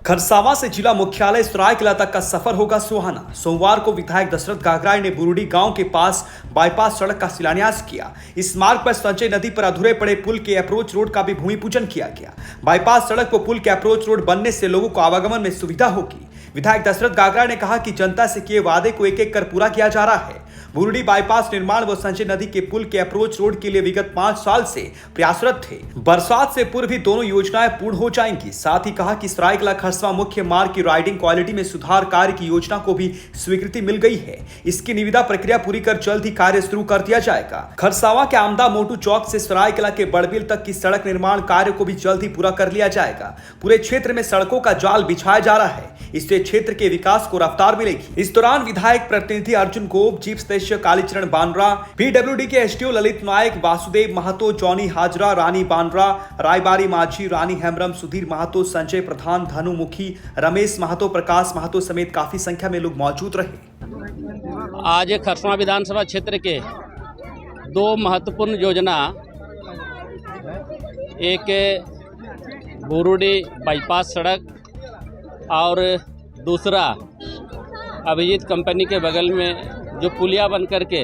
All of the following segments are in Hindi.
खरसावां से जिला मुख्यालय सरायकेला तक का सफर होगा सुहाना। सोमवार को विधायक दशरथ गागराई ने बुरुडी गांव के पास बाईपास सड़क का शिलान्यास किया। इस मार्ग पर संजय नदी पर अधूरे पड़े पुल के अप्रोच रोड का भी भूमि पूजन किया गया। बाईपास सड़क पर पुल के अप्रोच रोड बनने से लोगों को आवागमन में सुविधा होगी। विधायक दशरथ गागराई ने कहा कि जनता से किए वादे को एक एक कर पूरा किया जा रहा है। बुरुडी बाईपास निर्माण व संजय नदी के पुल के अप्रोच रोड के लिए विगत 5 साल से प्रयासरत थे। बरसात से पूर्व भी दोनों योजनाएं पूर्ण हो जाएंगी। साथ ही कहा कि सरायकेला खरसावां मुख्य मार्ग की राइडिंग क्वालिटी में सुधार कार्य की योजना को भी स्वीकृति मिल गई है। इसकी निविदा प्रक्रिया पूरी कर जल्द ही कार्य शुरू कर दिया जाएगा। खरसावां के आमदा मोटू चौक से सरायकेला के बड़बिल तक की सड़क निर्माण कार्य को भी जल्द ही पूरा कर लिया जाएगा। पूरे क्षेत्र में सड़कों का जाल बिछाया जा रहा है। इससे क्षेत्र के विकास को रफ्तार मिलेगी। इस दौरान विधायक प्रतिनिधि अर्जुन गोप, चीफ सदस्य कालीचरण बांद्रा, पीडब्ल्यूडी के एसडीओ ललित नायक, वासुदेव महतो, जॉनी हाजरा, रानी बांद्रा, रायबारी माझी, रानी हेम्ब्रम, सुधीर महतो, संजय प्रधान, धनु मुखी, रमेश महतो, प्रकाश महतो समेत काफी संख्या में लोग मौजूद रहे। आज खरसावां विधानसभा क्षेत्र के 2 महत्वपूर्ण योजना, एक बुरुडी बाईपास सड़क और दूसरा अभिजीत कंपनी के बगल में जो पुलिया बन करके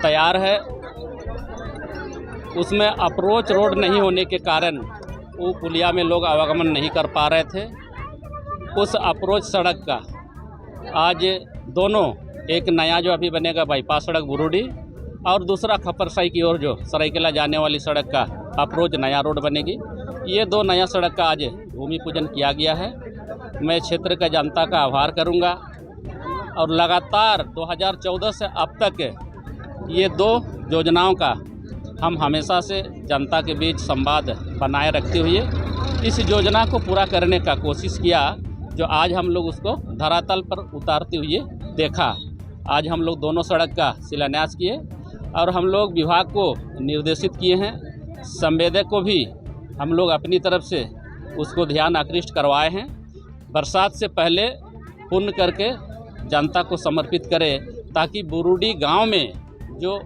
तैयार है, उसमें अप्रोच रोड नहीं होने के कारण वो पुलिया में लोग आवागमन नहीं कर पा रहे थे। उस अप्रोच सड़क का आज दोनों, एक नया जो अभी बनेगा बाईपास सड़क बुरुडी और दूसरा खपरसाई की ओर जो सरायकेला जाने वाली सड़क का अप्रोच नया रोड बनेगी। ये 2 नया सड़क का आज भूमि पूजन किया गया है। मैं क्षेत्र का जनता का आभार करूंगा और लगातार 2014 से अब तक ये 2 योजनाओं का हम हमेशा से जनता के बीच संवाद बनाए रखते हुए इस योजना को पूरा करने का कोशिश किया, जो आज हम लोग उसको धरातल पर उतारते हुए देखा। आज हम लोग दोनों सड़क का शिलान्यास किए और हम लोग विभाग को निर्देशित किए हैं। संवेदक को भी हम लोग अपनी तरफ से उसको ध्यान आकृष्ट करवाए हैं। बरसात से पहले पूर्ण करके जनता को समर्पित करें, ताकि बुरुडी गांव में जो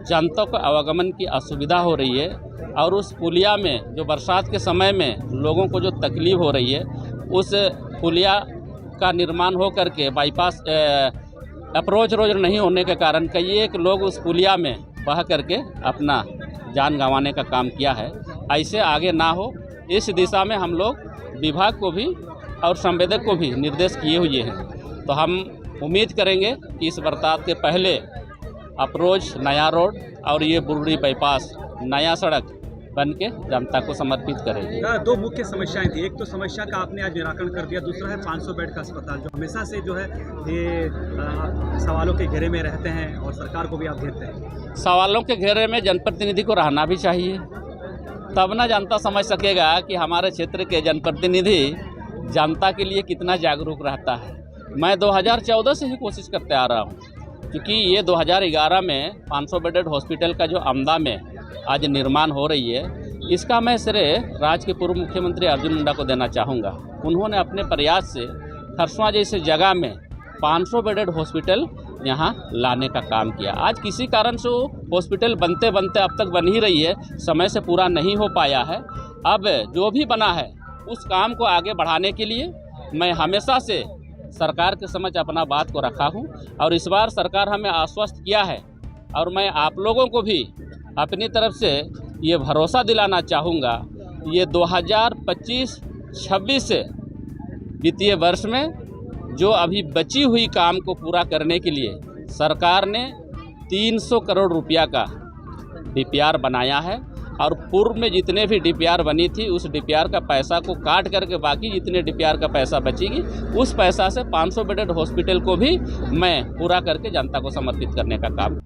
जनता को आवागमन की असुविधा हो रही है और उस पुलिया में जो बरसात के समय में लोगों को जो तकलीफ हो रही है, उस पुलिया का निर्माण हो करके बाईपास अप्रोच रोड नहीं होने के कारण कई एक लोग उस पुलिया में बह करके अपना जान गंवाने का काम किया है। ऐसे आगे ना हो, इस दिशा में हम लोग विभाग को भी और संवेदक को भी निर्देश किए हुए हैं। तो हम उम्मीद करेंगे कि इस बरसात के पहले अप्रोच नया रोड और ये बुरुडी बाईपास नया सड़क बन के जनता को समर्पित करेंगे। 2 मुख्य समस्याएं थी। एक तो समस्या का आपने आज निराकरण कर दिया, दूसरा है 500 बेड का अस्पताल, जो हमेशा से जो है ये सवालों के घेरे में रहते हैं और सरकार को भी आप घेरते हैं। सवालों के घेरे में जनप्रतिनिधि को रहना भी चाहिए, तब ना जनता समझ सकेगा कि हमारे क्षेत्र के जनप्रतिनिधि जनता के लिए कितना जागरूक रहता है। मैं 2014 से ही कोशिश करते आ रहा हूँ, क्योंकि ये 2011 में 500 बेडेड हॉस्पिटल का जो आमदा में आज निर्माण हो रही है, इसका मैं श्रेय राज्य के पूर्व मुख्यमंत्री अर्जुन मुंडा को देना चाहूँगा। उन्होंने अपने प्रयास से खरसावां जैसे जगह में 500 बेडेड हॉस्पिटल यहाँ लाने का काम किया। आज किसी कारण से वो हॉस्पिटल बनते बनते अब तक बन ही रही है, समय से पूरा नहीं हो पाया है। अब जो भी बना है उस काम को आगे बढ़ाने के लिए मैं हमेशा से सरकार के समक्ष अपना बात को रखा हूं और इस बार सरकार हमें आश्वस्त किया है और मैं आप लोगों को भी अपनी तरफ से ये भरोसा दिलाना चाहूँगा, ये 2025-26 वित्तीय वर्ष में जो अभी बची हुई काम को पूरा करने के लिए सरकार ने 300 करोड़ रुपया का डीपीआर बनाया है और पूर्व में जितने भी डीपीआर बनी थी उस डीपीआर का पैसा को काट करके बाकी जितने डीपीआर का पैसा बचेगी उस पैसा से 500 बेडेड हॉस्पिटल को भी मैं पूरा करके जनता को समर्पित करने का काम